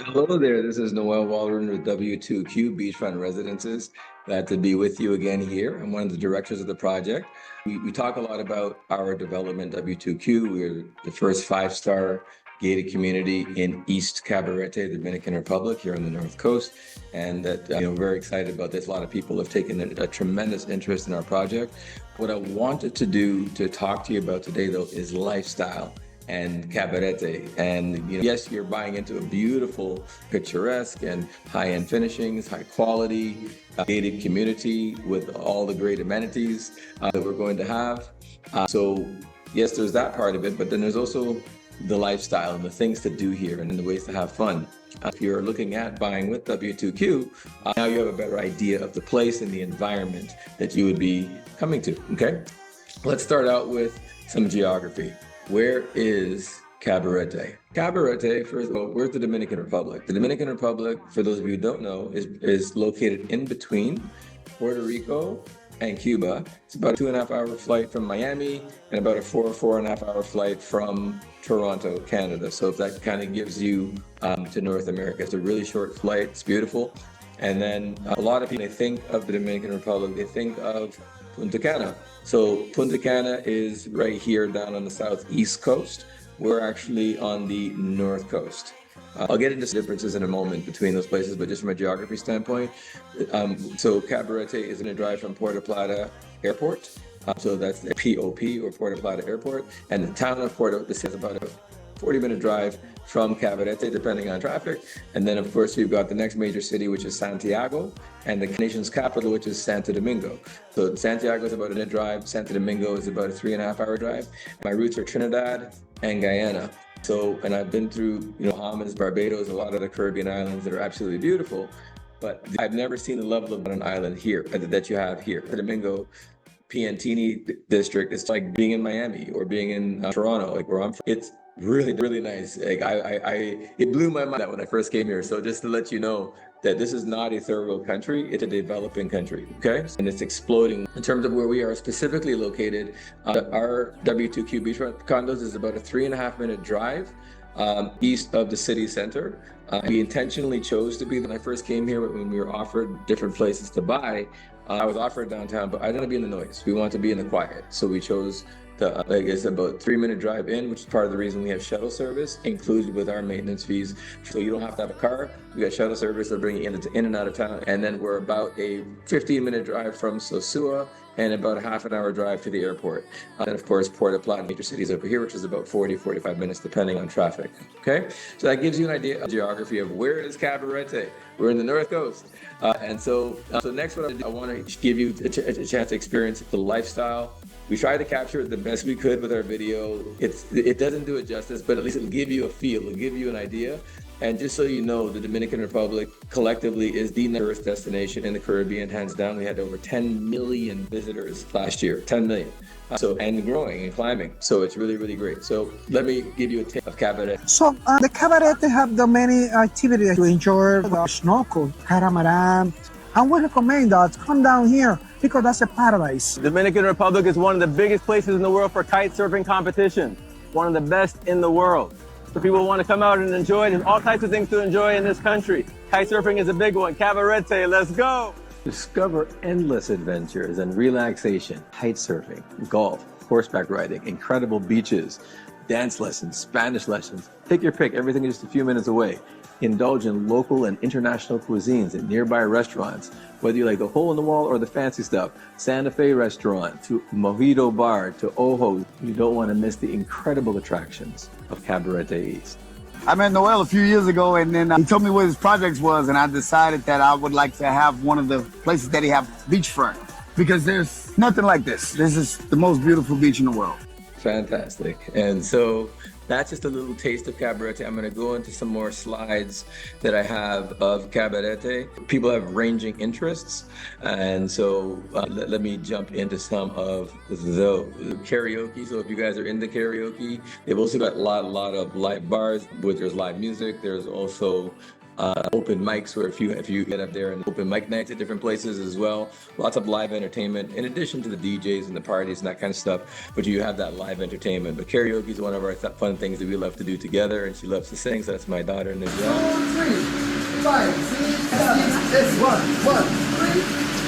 Hello there, this is Noel Walrond with W2Q Beachfront Residences. Glad to be with you again here. I'm one of the directors of the project. We talk a lot about our development, W2Q. We're the first five-star gated community in East Cabarete, Dominican Republic, here on the North Coast. And that, very excited about this. A lot of people have taken a tremendous interest in our project. What I wanted to do to talk to you about today, though, is lifestyle and Cabarete. And yes, you're buying into a beautiful, picturesque and high-end finishings, high quality, gated community with all the great amenities that we're going to have. So yes, there's that part of it, but then there's also the lifestyle and the things to do here and the ways to have fun. If you're looking at buying with W2Q, now you have a better idea of the place and the environment that you would be coming to, okay? Let's start out with some geography. Where is Cabarete? Cabarete, first of all, where's the Dominican Republic? The Dominican Republic, for those of you who don't know, is located in between Puerto Rico and Cuba. It's about a 2.5-hour flight from Miami and about a 4.5-hour flight from Toronto, Canada. So if that kind of gives you to North America, it's a really short flight. It's beautiful. And then a lot of people, they think of the Dominican Republic, they think of Punta Cana. So Punta Cana is right here down on the southeast coast. We're actually on the north coast. I'll get into differences in a moment between those places, but just from a geography standpoint, so Cabarete is going to drive from Puerto Plata Airport. So that's the POP, or Puerto Plata Airport. And the town of this is about a 40-minute drive from Cabarete, depending on traffic. And then, of course, we've got the next major city, which is Santiago, and the nation's capital, which is Santo Domingo. So Santiago is about a minute drive. Santo Domingo is about a 3.5-hour drive. My roots are Trinidad and Guyana. So, and I've been through, Bahamas, Barbados, a lot of the Caribbean islands that are absolutely beautiful, but I've never seen the level of an island here that you have here. Santo Domingo, Piantini district, it's like being in Miami or being in Toronto, like where I'm from. It's really, really nice. Like it blew my mind when I first came here. So just to let you know that this is not a third world country, it's a developing country, okay? And it's exploding. In terms of where we are specifically located, our W2Q beachfront condos is about a 3.5-minute drive east of the city center. We intentionally chose to be, when I first came here, when we were offered different places to buy, I was offered downtown, but I didn't want to be in the noise. We want to be in the quiet. So we chose it's about a 3-minute drive in, which is part of the reason we have shuttle service included with our maintenance fees. So you don't have to have a car. We got shuttle service that bring you in and out of town. And then we're about a 15-minute drive from Sosua and about a half-an-hour drive to the airport. And of course, Puerto Plata, major cities over here, which is about 45 minutes, depending on traffic. Okay, so that gives you an idea of geography of where is Cabarete. We're in the North Coast. And so next what I want to give you a chance to experience the lifestyle. We try to capture it the best we could with our video. It doesn't do it justice, but at least it'll give you a feel, it'll give you an idea. And just so you know, the Dominican Republic collectively is the tourist destination in the Caribbean, hands down. We had over 10 million visitors last year, 10 million. And growing and climbing. So it's really, really great. So let me give you a tip of Cabarete. So the Cabarete have the many activities to enjoy, the snorkel, catamaran. I would recommend that come down here because that's a paradise. Dominican Republic is one of the biggest places in the world for kite surfing competition. One of the best in the world. So people want to come out and enjoy it. There's all types of things to enjoy in this country. Kite surfing is a big one. Cabarete, let's go. Discover endless adventures and relaxation, kite surfing, golf, horseback riding, incredible beaches, dance lessons, Spanish lessons. Take your pick, everything is just a few minutes away. Indulge in local and international cuisines at nearby restaurants, whether you like the hole-in-the-wall or the fancy stuff. Santa Fe restaurant, to Mojito Bar, to Ojo. You don't want to miss the incredible attractions of Cabarete East. I met Noel a few years ago, and then he told me what his project was, and I decided that I would like to have one of the places that he have beachfront, because there's nothing like this. This is the most beautiful beach in the world. Fantastic. And so that's just a little taste of Cabarete. I'm going to go into some more slides that I have of Cabarete. People have ranging interests, and so let me jump into some of the karaoke. So if you guys are into karaoke, they've also got a lot of live bars where there's live music. There's also open mics, where if you get up there, and open mic nights at different places as well. Lots of live entertainment in addition to the DJs and the parties and that kind of stuff, but you have that live entertainment. But karaoke is one of our fun things that we love to do together, and she loves to sing, so that's my daughter Nivea. 5, 6, 7. It's 1, 3,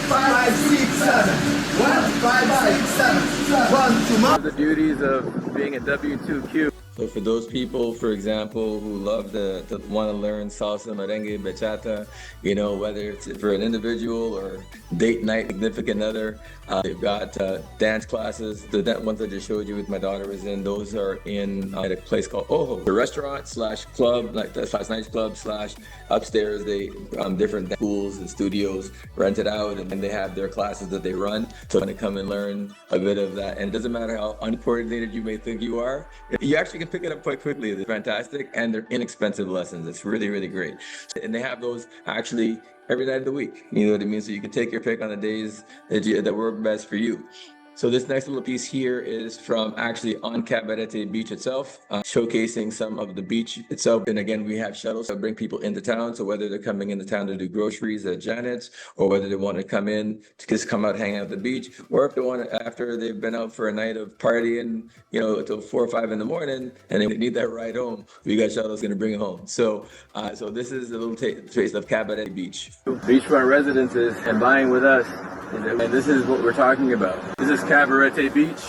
5, 6, 7. 1, 5, 6, 7. 1, 2 more. The beauties of being a W2Q. So for those people, for example, who love to want to learn salsa, merengue, bachata, you know, whether it's for an individual or date night, significant other, they've got dance classes. The ones I just showed you with my daughter is in, those are in at a place called Ojo, the restaurant slash club, like slash nightclub slash upstairs. They different schools and studios rent it out, and then they have their classes that they run. So when they come and learn a bit of that, and it doesn't matter how uncoordinated you may think you are, you actually can pick it up quite quickly. They're fantastic, and they're inexpensive lessons. It's really, really great. And they have those actually every night of the week. You know what I mean? So you can take your pick on the days that work best for you. So this next little piece here is from actually on Cabarete beach itself, showcasing some of the beach itself. And again, we have shuttles that bring people into town. So whether they're coming into town to do groceries at Janet's, or whether they want to come in to just come out, hang out at the beach, or if they want to, after they've been out for a night of partying, you know, until 4 or 5 in the morning, and they need that ride home, we got shuttles going to bring them home. So, so this is a little taste of Cabarete Beach. Beachfront residences and buying with us. And this is what we're talking about. This is Cabarete Beach.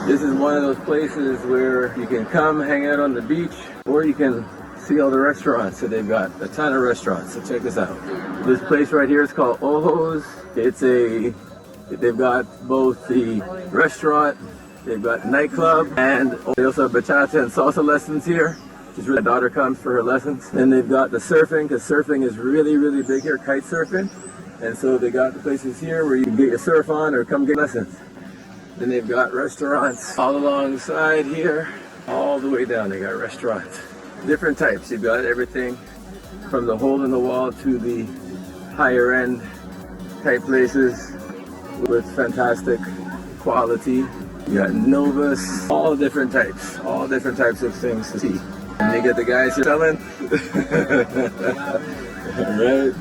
This is one of those places where you can come hang out on the beach, or you can see all the restaurants. So they've got a ton of restaurants. So check this out. This place right here is called Ojo's. They've got both the restaurant, they've got nightclub, and they also have bachata and salsa lessons here. Just my daughter comes for her lessons. Then they've got the surfing, because surfing is really, really big here, kite surfing. And so they got the places here where you can get your surf on or come get lessons. Then they've got restaurants all alongside here, all the way down. They got restaurants, different types. You've got everything from the hole in the wall to the higher end type places with fantastic quality. You got Novus, all different types of things to see. And you get the guys here selling. Right.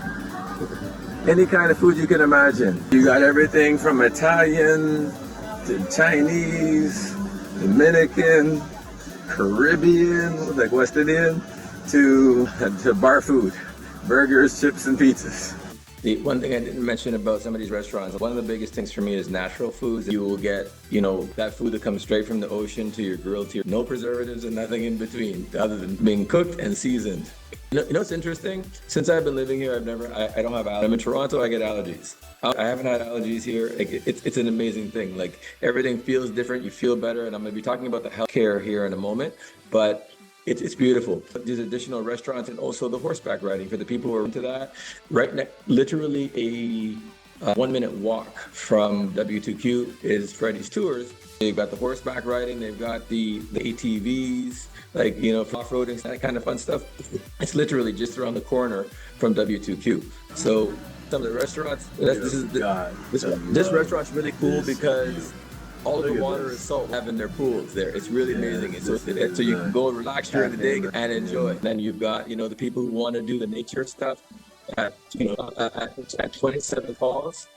Any kind of food you can imagine. You got everything from Italian to Chinese, Dominican, Caribbean, like West Indian, to bar food, burgers, chips, and pizzas. The one thing I didn't mention about some of these restaurants, one of the biggest things for me is natural foods. You will get, you know, that food that comes straight from the ocean to your grill, to your, no preservatives and nothing in between, other than being cooked and seasoned. You know what's interesting? Since I've been living here, I don't have allergies. I'm in Toronto, I get allergies. I haven't had allergies here. It's an amazing thing. Like, everything feels different, you feel better, and I'm gonna be talking about the healthcare here in a moment, but it's beautiful. These additional restaurants, and also the horseback riding for the people who are into that. Right next, literally a 1-minute walk from W2Q is Freddy's Tours. They've got the horseback riding, they've got the ATVs, like, you know, off-roading, that kind of fun stuff. It's literally just around the corner from W2Q. So some of the restaurants, this restaurant's really cool because all of the water is salt, having their pools there. It's really amazing. So you can go and relax during the day and enjoy. Then you've got, you know, the people who want to do the nature stuff at 27 Falls.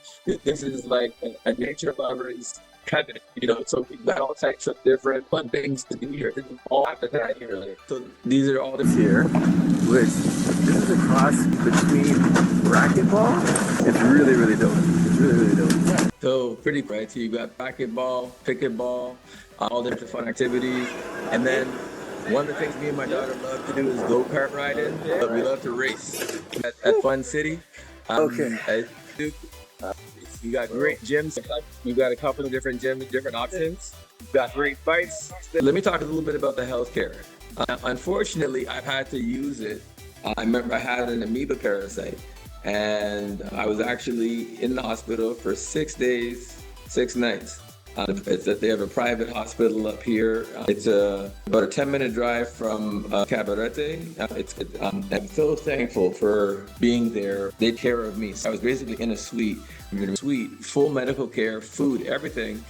This is like a nature lover's cabinet, you know, so we've got all types of different fun things to do here. All after that here. So these are all the here, which this is a cross between racquetball. It's really, really dope. It's really, really dope. So pretty bright. So you've got racquetball, pickleball, all the different fun activities. And then one of the things me and my daughter love to do is go-kart riding. But we love to race at Fun City. You got great gyms. We've got a couple of different gyms, different options. We've got great bikes. Let me talk a little bit about the healthcare. Unfortunately, I've had to use it. I remember I had an amoeba parasite, and I was actually in the hospital for 6 days, 6 nights. They have a private hospital up here. It's about a 10-minute drive from Cabarete. I'm so thankful for being there. They take care of me. So I was basically in a suite, full medical care, food, everything.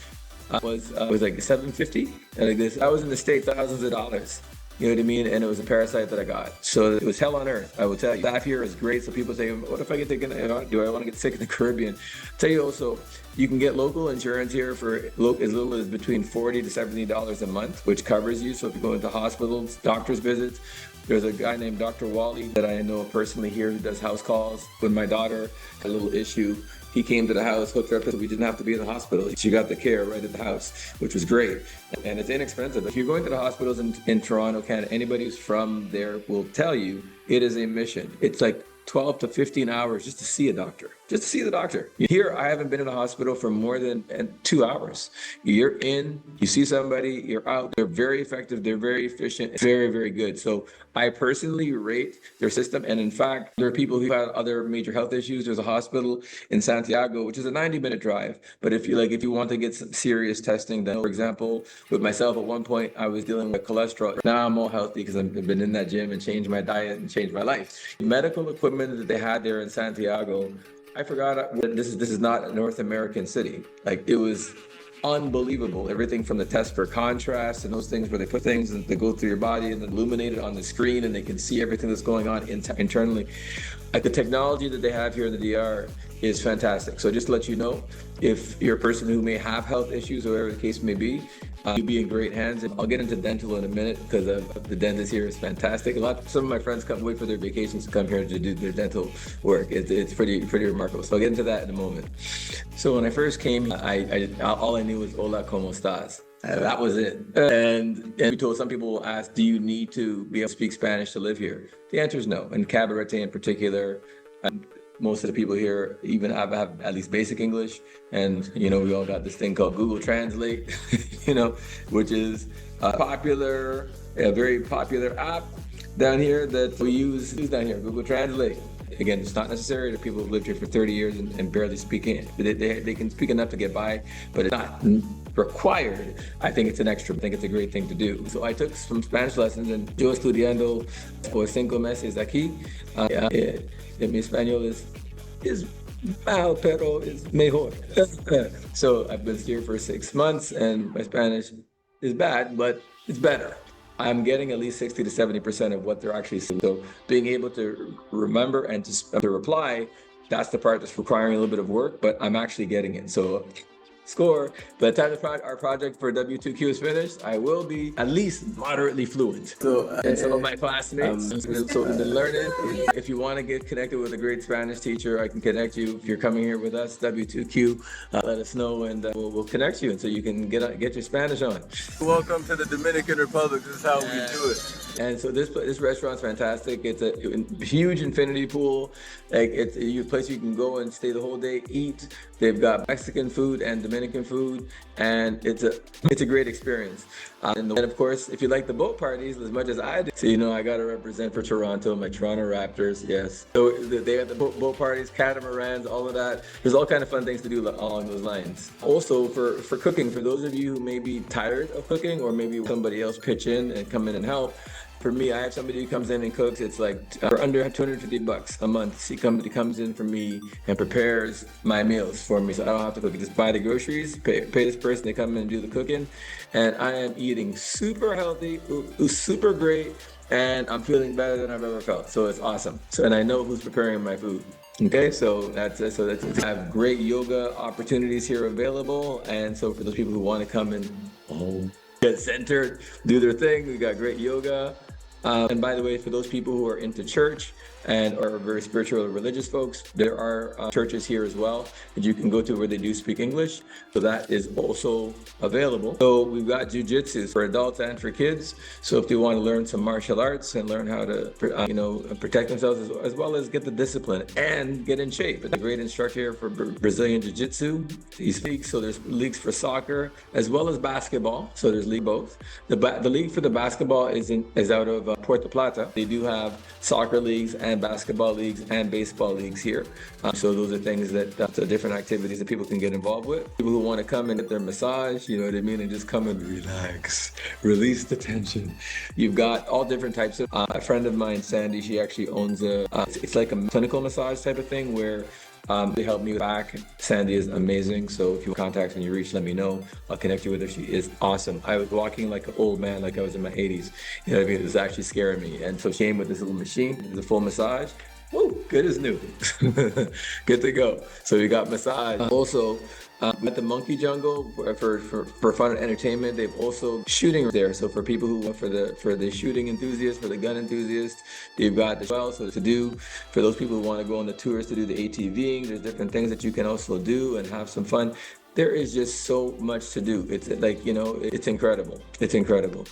Was like $750. And like this, I was in the States, thousands of dollars. You know what I mean? And it was a parasite that I got. So it was hell on earth, I will tell you. Staff here is great. So people say, what if I get taken, do I want to get sick in the Caribbean? I'll tell you also, you can get local insurance here for as little as between $40 to $70 a month, which covers you. So if you go into hospitals, doctor's visits, There's a guy named Dr. Wally that I know personally here who does house calls. When my daughter had a little issue, he came to the house, hooked her up, so we didn't have to be in the hospital. She got the care right at the house, which was great. And it's inexpensive. If you're going to the hospitals in Toronto, Canada, anybody who's from there will tell you it is a mission. It's like 12 to 15 hours just to see a doctor, just to see the doctor. Here, I haven't been in a hospital for more than 2 hours. You're in, you see somebody, you're out. They're very effective. They're very efficient. Very, very good. So I personally rate their system. And in fact, there are people who have other major health issues. There's a hospital in Santiago, which is a 90-minute drive. But if you want to get some serious testing, then, for example, with myself at one point, I was dealing with cholesterol. Now I'm all healthy because I've been in that gym and changed my diet and changed my life. Medical equipment that they had there in Santiago, I forgot this is not a North American city. Like, it was unbelievable. Everything from the test for contrast and those things where they put things that go through your body and illuminate it on the screen and they can see everything that's going on internally. Like, the technology that they have here in the DR is fantastic. So just to let you know, if you're a person who may have health issues or whatever the case may be, you'll be in great hands. And I'll get into dental in a minute because the dentist here is fantastic. Some of my friends come wait for their vacations to come here to do their dental work. It's pretty remarkable. So I'll get into that in a moment. So when I first came, I all I knew was "Hola, ¿cómo estás?" That was it. And we told some people will ask, do you need to be able to speak Spanish to live here? The answer is no. And Cabarete in particular, most of the people here even have at least basic English. And, we all got this thing called Google Translate, which is a very popular app down here that we use down here, Google Translate. Again, it's not necessary that people who've lived here for 30 years and barely speak it. They can speak enough to get by, but it's not required. I think it's an extra. I think it's a great thing to do. So I took some Spanish lessons, and yo estudiando por 5 meses aquí. Mi español is mal, pero es mejor. So I've been here for 6 months, and my Spanish is bad, but it's better. I'm getting at least 60 to 70% of what they're actually saying. So being able to remember and to reply, that's the part that's requiring a little bit of work, but I'm actually getting it. So score. By the time our project for W2Q is finished, I will be at least moderately fluent. So, and some of my classmates, so we've been learning. If you want to get connected with a great Spanish teacher, I can connect you. If you're coming here with us, W2Q, let us know, and we'll connect you, and so you can get your Spanish on. Welcome to the Dominican Republic. This is how we do it. And so this restaurant's fantastic. It's a huge infinity pool. Like, it's a place you can go and stay the whole day, eat. They've got Mexican food and Dominican food, and it's a great experience. And of course, if you like the boat parties as much as I do, so I got to represent for Toronto, my Toronto Raptors, yes. So they got the boat parties, catamarans, all of that. There's all kind of fun things to do along those lines. Also, for cooking, for those of you who may be tired of cooking, or maybe somebody else pitch in and come in and help. For me, I have somebody who comes in and cooks. It's like for under $250 a month. Somebody comes in for me and prepares my meals for me, so I don't have to cook. Just buy the groceries, pay this person to come in and do the cooking, and I am eating super healthy, super great, and I'm feeling better than I've ever felt. So it's awesome. So, and I know who's preparing my food. Okay, so that's it. So I have great yoga opportunities here available, and so for those people who want to come and get centered, do their thing, we got great yoga. And by the way, for those people who are into church and are very spiritual or religious folks, there are churches here as well that you can go to where they do speak English. So that is also available. So we've got jiu-jitsu for adults and for kids. So if they want to learn some martial arts and learn how to, protect themselves as well as get the discipline and get in shape. A great instructor here for Brazilian jiu-jitsu. He speaks. So there's leagues for soccer as well as basketball. So there's league both. The league for the basketball is out of Puerto Plata. They do have soccer leagues and basketball leagues and baseball leagues here. So those are things that's different activities that people can get involved with. People who want to come and get their massage, you know what I mean, and just come and relax, release the tension. You've got all different types of, a friend of mine, Sandy, she actually owns it's like a clinical massage type of thing where they help me back. Sandy is amazing. So if you contact and you reach, let me know. I'll connect you with her. She is awesome. I was walking like an old man, like I was in my 80s. You know what I mean? It was actually scaring me. And so she came with this little machine, the full massage. Woo, good as new. Good to go. So we got massage. Also, at the Monkey Jungle for fun and entertainment, they've also shooting there. So for people who for the shooting enthusiasts, for the gun enthusiasts, they've got the well. So to do for those people who want to go on the tours to do the ATVing, there's different things that you can also do and have some fun. There is just so much to do. It's like, you know, it's incredible. It's incredible.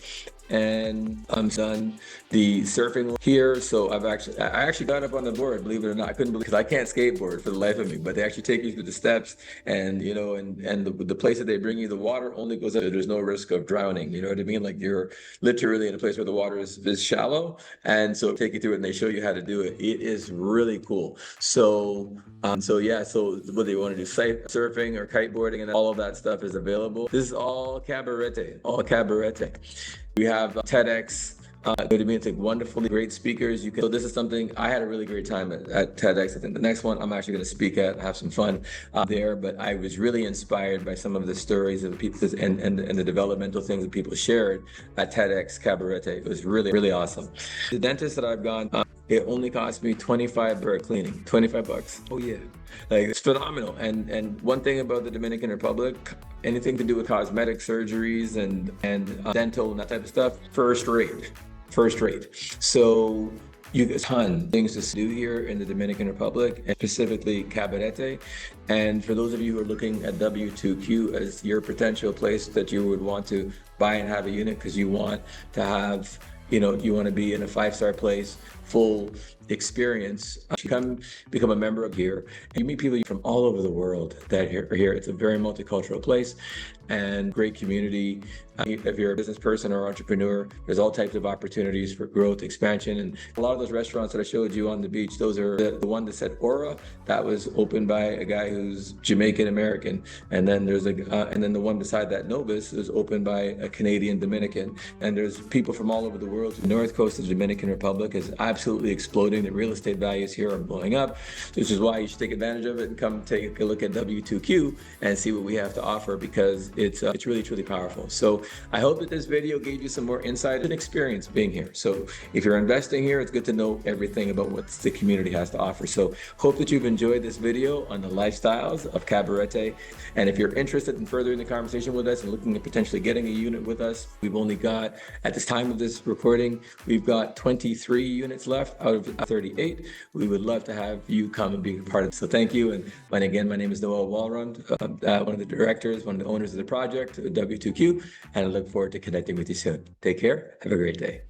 And I'm done the surfing here. So I actually got up on the board, believe it or not. I couldn't believe, because I can't skateboard for the life of me, but they actually take you through the steps, and you know, and the place that they bring you, the water only goes up. There's no risk of drowning. You know what I mean? Like you're literally in a place where the water is shallow, and so take you through it, and they show you how to do it. It is really cool. So yeah, so whether you want to do surfing or kiteboarding and all of that stuff is available. This is all Cabarete, all Cabarete. We have TEDx. It's like wonderfully great speakers. So this is something I had a really great time at TEDx. I think the next one I'm actually going to speak at, have some fun there. But I was really inspired by some of the stories of people and the developmental things that people shared at TEDx Cabarete. It was really, really awesome. The dentist that I've gone, it only cost me $25 per cleaning, $25. Oh yeah, like it's phenomenal. And one thing about the Dominican Republic, anything to do with cosmetic surgeries and dental and that type of stuff, first rate. So you get a ton of things to do here in the Dominican Republic, and specifically Cabarete. And for those of you who are looking at W2Q as your potential place that you would want to buy and have a unit because you want to have, you know, you want to be in a 5-star place, full experience, come become a member of here. You meet people from all over the world that are here. It's a very multicultural place and great community. If you're a business person or entrepreneur, there's all types of opportunities for growth, expansion. And a lot of those restaurants that I showed you on the beach, those are the one that said Aura, that was opened by a guy who's Jamaican American. And then there's and then the one beside that, Novus, is opened by a Canadian Dominican. And there's people from all over the world. The north coast of the Dominican Republic is absolutely exploding. The real estate values here are blowing up, which is why you should take advantage of it and come take a look at W2Q and see what we have to offer, because it's really, truly powerful. So I hope that this video gave you some more insight and experience being here. So if you're investing here, it's good to know everything about what the community has to offer. So hope that you've enjoyed this video on the lifestyles of Cabarete. And if you're interested in furthering the conversation with us and looking at potentially getting a unit with us, we've only got, at this time of this recording, we've got 23 units left out of 38. We would love to have you come and be a part of it. So thank you. And again, my name is Noel Walrond, one of the directors, one of the owners of the project, W2Q, and I look forward to connecting with you soon. Take care. Have a great day.